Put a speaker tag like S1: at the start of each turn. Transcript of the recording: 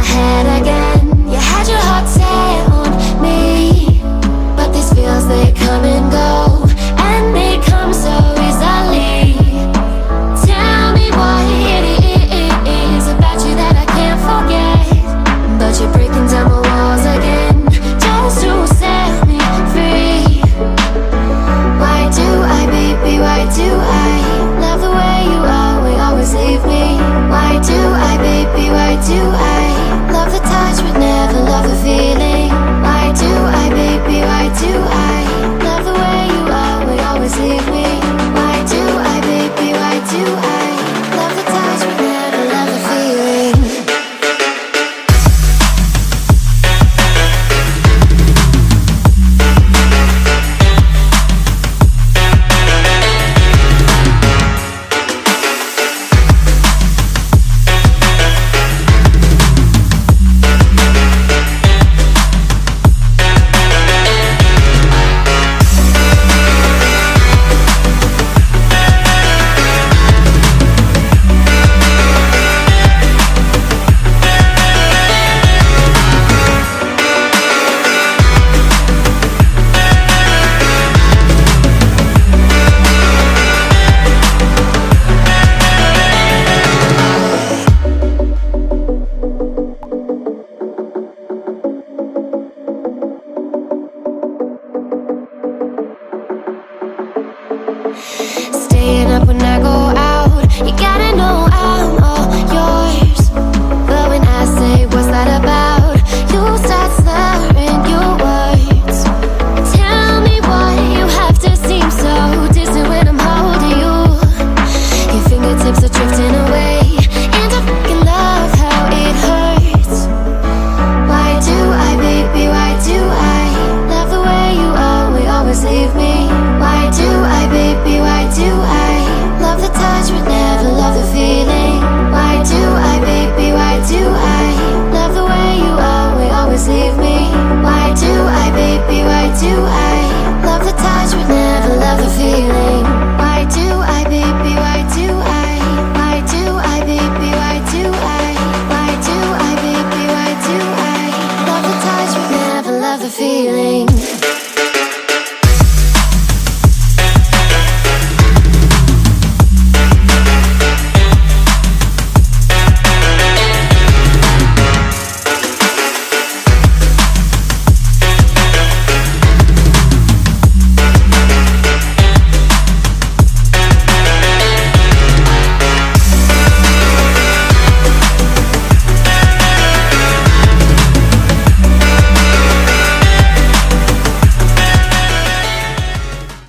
S1: head again. You had your heart set on me, but these feels, they come and go, and they come so easily. Tell me what it is about you that I can't forget, but you're breaking down my walls again, just to set me free. Why do I, baby, why do I love the way you always leave me? Why do I, baby, why do I love the touch but never love the feeling? Why do I, baby, why do I love the way you always leave me? Why do I, baby, why do I love the touch but never love the feeling? Staying up when I go